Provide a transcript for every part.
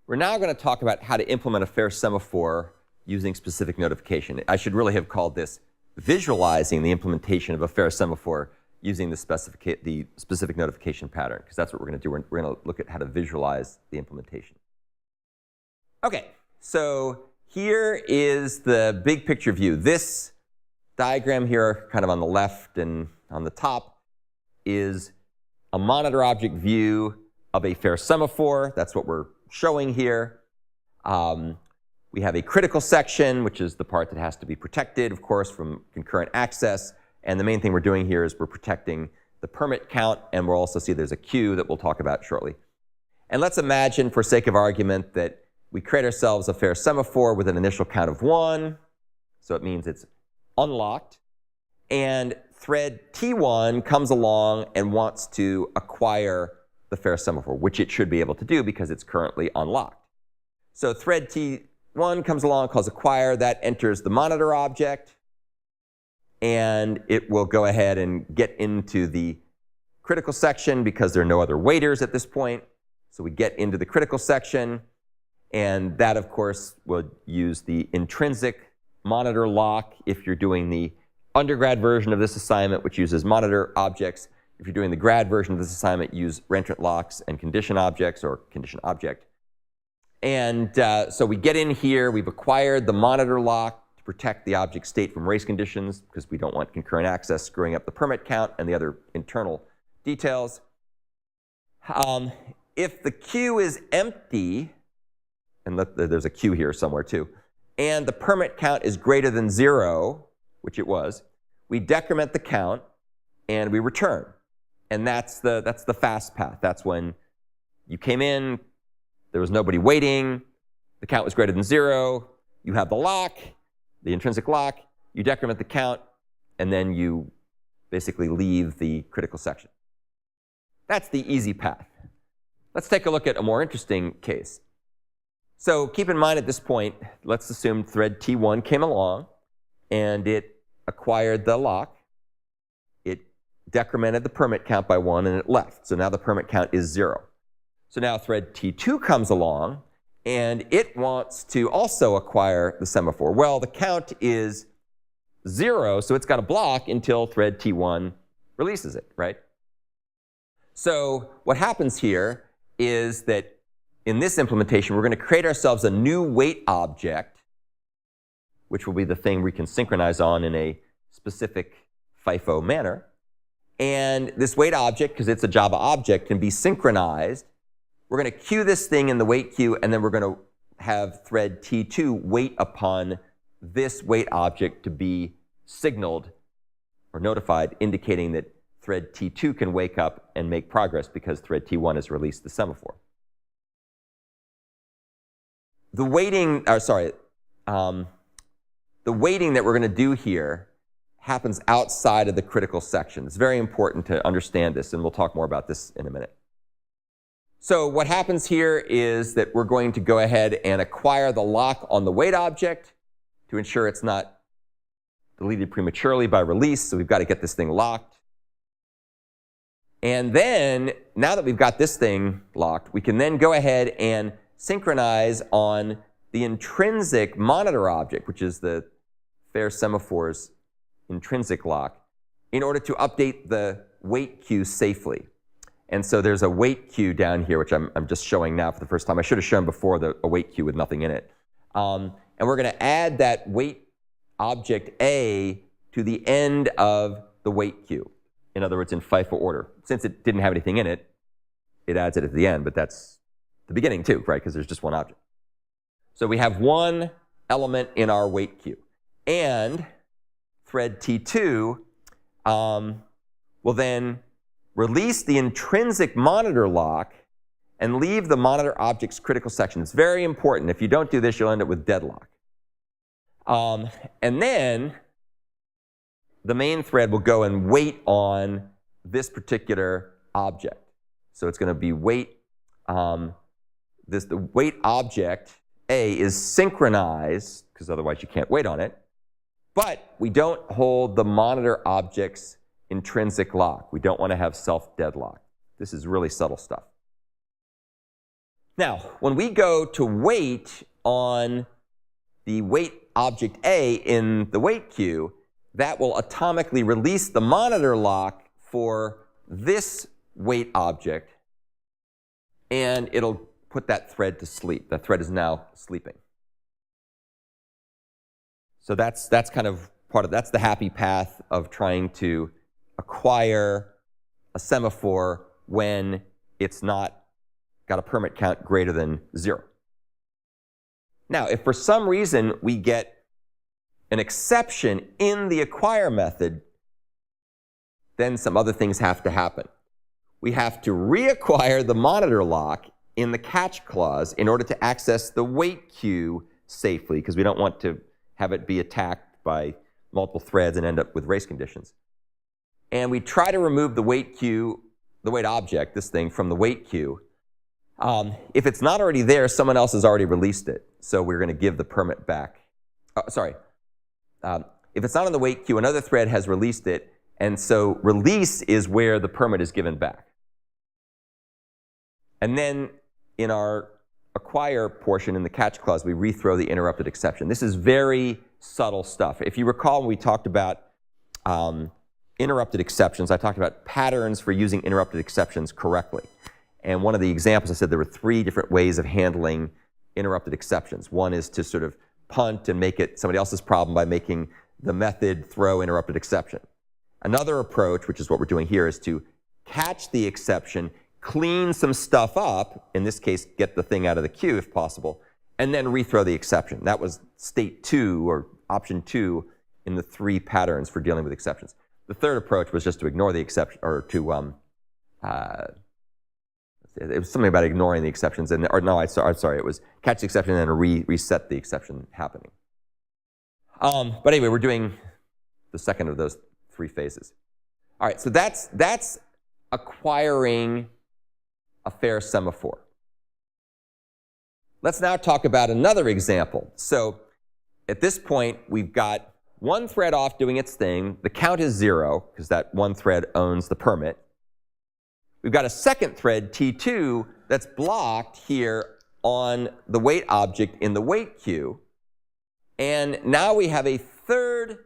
We're now going to talk about how to implement a fair semaphore using specific notification. I should really have called this visualizing the implementation of a fair semaphore using the specific notification pattern, because that's what we're going to do. We're going to look at how to visualize the implementation. Okay, so here is the big picture view. This diagram here, kind of on the left and on the top, is a monitor object view of a fair semaphore. That's what we're showing here. We have a critical section, which is the part that has to be protected, of course, from concurrent access. And the main thing we're doing here is we're protecting the permit count, and we'll also see there's a queue that we'll talk about shortly. And let's imagine, for sake of argument, that we create ourselves a fair semaphore with an initial count of 1. So it means it's unlocked. And thread T1 comes along and wants to acquire the fair semaphore, which it should be able to do because it's currently unlocked. So thread T1 comes along, calls acquire. That enters the monitor object. And it will go ahead and get into the critical section because there are no other waiters at this point. So we get into the critical section. And that, of course, will use the intrinsic monitor lock if you're doing the undergrad version of this assignment, which uses monitor objects. If you're doing the grad version of this assignment, use reentrant locks and condition objects or condition object. And so we get in here. We've acquired the monitor lock to protect the object state from race conditions because we don't want concurrent access screwing up the permit count and the other internal details. If the queue is empty, and there's a queue here somewhere too, and the permit count is greater than 0, which it was, we decrement the count and we return. And that's the fast path. That's when you came in, there was nobody waiting, the count was greater than 0, you have the lock, the intrinsic lock, you decrement the count, and then you basically leave the critical section. That's the easy path. Let's take a look at a more interesting case. So keep in mind at this point, let's assume thread T1 came along and it acquired the lock. It decremented the permit count by 1 and it left. So now the permit count is 0. So now thread T2 comes along and it wants to also acquire the semaphore. Well, the count is 0, so it's got to block until thread T1 releases it, right? So what happens here is that in this implementation, we're going to create ourselves a new wait object, which will be the thing we can synchronize on in a specific FIFO manner. And this wait object, because it's a Java object, can be synchronized. We're going to queue this thing in the wait queue, and then we're going to have thread T2 wait upon this wait object to be signaled or notified, indicating that thread T2 can wake up and make progress because thread T1 has released the semaphore. The waiting that we're going to do here happens outside of the critical section. It's very important to understand this, and we'll talk more about this in a minute. So what happens here is that we're going to go ahead and acquire the lock on the wait object to ensure it's not deleted prematurely by release. So we've got to get this thing locked. And then, now that we've got this thing locked, we can then go ahead and synchronize on the intrinsic monitor object, which is the fair semaphore's intrinsic lock, in order to update the wait queue safely. And so there's a wait queue down here, which I'm just showing now for the first time. I should have shown before a wait queue with nothing in it. And we're going to add that wait object A to the end of the wait queue. In other words, in FIFO order. Since it didn't have anything in it, it adds it at the end, but that's the beginning too, right? Because there's just one object. So we have one element in our wait queue. And thread T2 will then release the intrinsic monitor lock and leave the monitor object's critical section. It's very important. If you don't do this, you'll end up with deadlock. And then the main thread will go and wait on this particular object. So it's going to be wait. The wait object A is synchronized, because otherwise you can't wait on it. But we don't hold the monitor object's intrinsic lock. We don't want to have self-deadlock. This is really subtle stuff. Now, when we go to wait on the wait object A in the wait queue, that will atomically release the monitor lock for this wait object, and it'll put that thread to sleep. That thread is now sleeping. So that's kind of that's the happy path of trying to acquire a semaphore when it's not got a permit count greater than 0. Now, if for some reason we get an exception in the acquire method, then some other things have to happen. We have to reacquire the monitor lock in the catch clause in order to access the wait queue safely, because we don't want to have it be attacked by multiple threads and end up with race conditions. And we try to remove the wait queue, the wait object, this thing, from the wait queue. If it's not already there, someone else has already released it, so we're going to give the permit back. If it's not on the wait queue, another thread has released it, and so release is where the permit is given back. And then in our acquire portion in the catch clause, we rethrow the interrupted exception. This is very subtle stuff. If you recall when we talked about interrupted exceptions, I talked about patterns for using interrupted exceptions correctly. And one of the examples, I said there were 3 different ways of handling interrupted exceptions. One is to sort of punt and make it somebody else's problem by making the method throw interrupted exception. Another approach, which is what we're doing here, is to catch the exception, clean some stuff up, in this case, get the thing out of the queue if possible, and then rethrow the exception. That was state 2, or option 2, in the 3 patterns for dealing with exceptions. The third approach was just to ignore the exception, or to, it was something about ignoring the exceptions, and, or no, I'm sorry, it was catch the exception and then reset the exception happening. But anyway, we're doing the second of those 3 phases. All right, so that's acquiring a fair semaphore. Let's now talk about another example. So at this point, we've got one thread off doing its thing. The count is 0, because that one thread owns the permit. We've got a second thread, T2, that's blocked here on the wait object in the wait queue. And now we have a third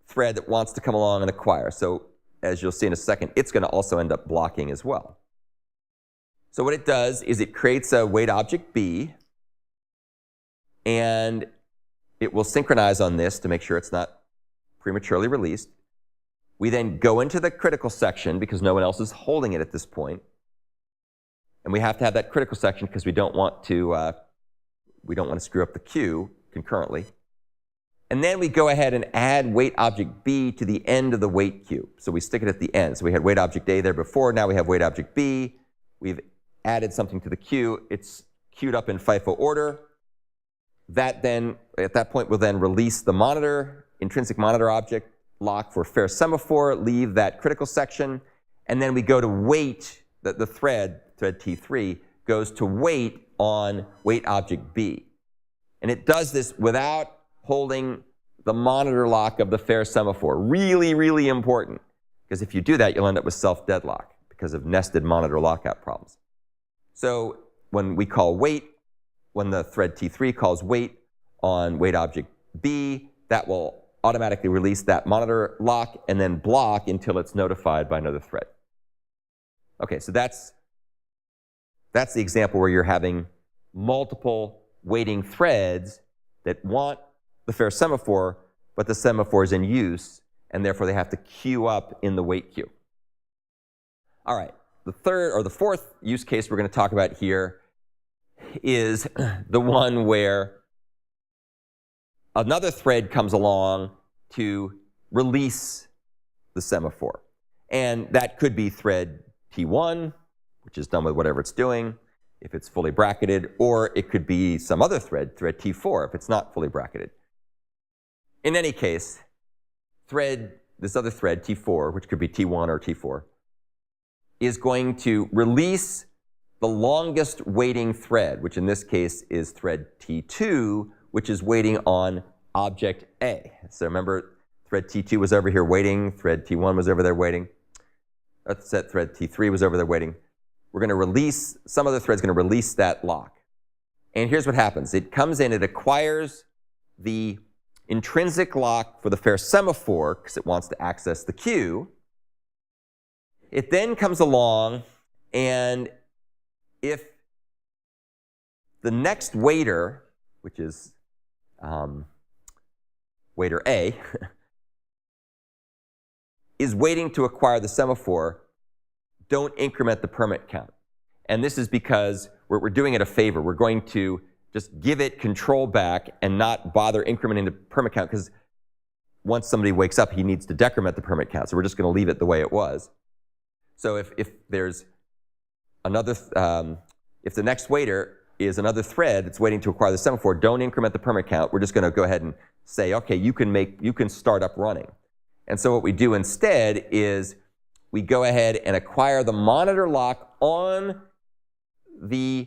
thread that wants to come along and acquire. So as you'll see in a second, it's going to also end up blocking as well. So what it does is it creates a wait object B, and it will synchronize on this to make sure it's not prematurely released. We then go into the critical section because no one else is holding it at this point. And we have to have that critical section because we don't want to screw up the queue concurrently. And then we go ahead and add wait object B to the end of the wait queue. So we stick it at the end. So we had wait object A there before. Now we have wait object B. We've added something to the queue. It's queued up in FIFO order. That then, at that point, will then release the monitor, intrinsic monitor object lock for fair semaphore, leave that critical section, and then we go to wait, the thread T3, goes to wait on wait object B. And it does this without holding the monitor lock of the fair semaphore. Really, really important, because if you do that, you'll end up with self-deadlock because of nested monitor lockout problems. So when we call wait, when the thread T3 calls wait on wait object B, that will automatically release that monitor lock and then block until it's notified by another thread. Okay, so that's the example where you're having multiple waiting threads that want the fair semaphore, but the semaphore is in use, and therefore they have to queue up in the wait queue. All right, the third or the fourth use case we're going to talk about here is the one where another thread comes along to release the semaphore. And that could be thread T1, which is done with whatever it's doing, if it's fully bracketed, or it could be some other thread, thread T4, if it's not fully bracketed. In any case, this other thread, T4, which could be T1 or T4, is going to release the longest waiting thread, which in this case is thread T2, which is waiting on object A. So remember, thread T2 was over here waiting, thread T1 was over there waiting, thread T3 was over there waiting. we're going to release, some other thread's going to release that lock. And here's what happens. It comes in, it acquires the intrinsic lock for the fair semaphore because it wants to access the queue. It then comes along, and if the next waiter, which is waiter A, is waiting to acquire the semaphore, don't increment the permit count. And this is because we're doing it a favor. We're going to just give it control back and not bother incrementing the permit count, because once somebody wakes up, he needs to decrement the permit count. So we're just going to leave it the way it was. So if there's another, if the next waiter is another thread that's waiting to acquire the semaphore, don't increment the permit count. We're just going to go ahead and say, okay, you can start up running. And so what we do instead is we go ahead and acquire the monitor lock on the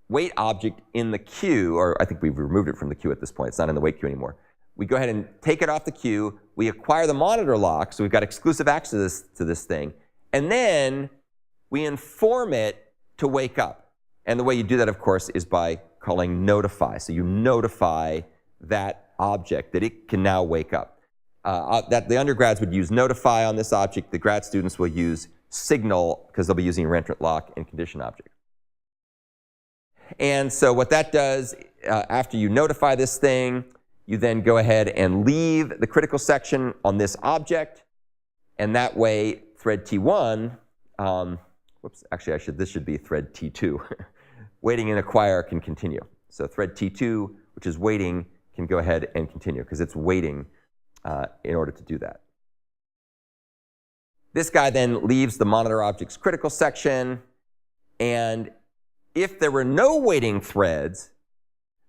wait object in the queue, or I think we've removed it from the queue at this point. It's not in the wait queue anymore. We go ahead and take it off the queue. We acquire the monitor lock, so we've got exclusive access to this thing. And then we inform it to wake up. And the way you do that, of course, is by calling notify. So you notify that object that it can now wake up. That the undergrads would use notify on this object. The grad students will use signal because they'll be using reentrant lock and condition object. And so what that does, after you notify this thing, you then go ahead and leave the critical section on this object. And that way, thread T1, whoops, actually this should be thread T2. Waiting and acquire can continue. So thread T2, which is waiting, can go ahead and continue because it's waiting in order to do that. This guy then leaves the monitor object's critical section, and if there were no waiting threads,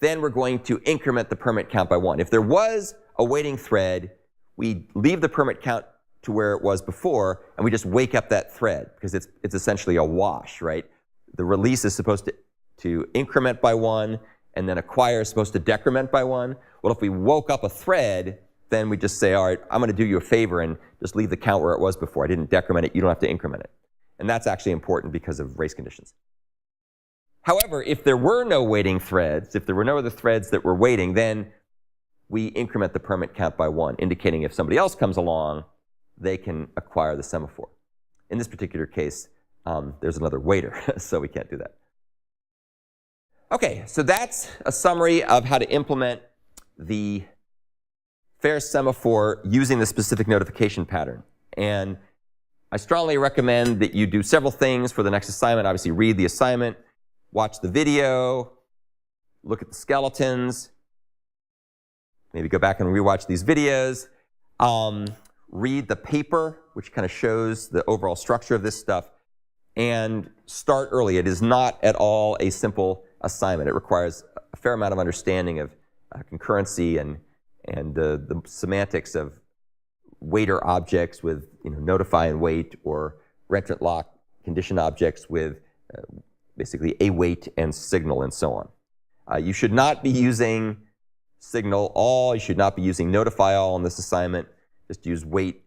then we're going to increment the permit count by 1. If there was a waiting thread, we leave the permit count to where it was before, and we just wake up that thread because it's essentially a wash, right? The release is supposed to increment by 1, and then acquire is supposed to decrement by 1. Well, if we woke up a thread, then we just say, all right, I'm going to do you a favor and just leave the count where it was before. I didn't decrement it. You don't have to increment it. And that's actually important because of race conditions. However, if there were no waiting threads, if there were no other threads that were waiting, then we increment the permit count by 1, indicating if somebody else comes along, they can acquire the semaphore. In this particular case, there's another waiter, so we can't do that. Okay, so that's a summary of how to implement the fair semaphore using the specific notification pattern. And I strongly recommend that you do several things for the next assignment. Obviously, read the assignment, watch the video, look at the skeletons, maybe go back and rewatch these videos, read the paper, which kind of shows the overall structure of this stuff, and start early. It is not at all a simple assignment. It requires a fair amount of understanding of concurrency and the semantics of waiter objects with notify and wait, or reentrant lock condition objects with basically await and signal and so on. You should not be using signal all. You should not be using notify all on this assignment. Just use wait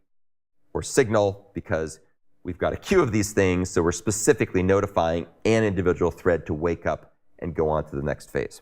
or signal because we've got a queue of these things, so we're specifically notifying an individual thread to wake up and go on to the next phase.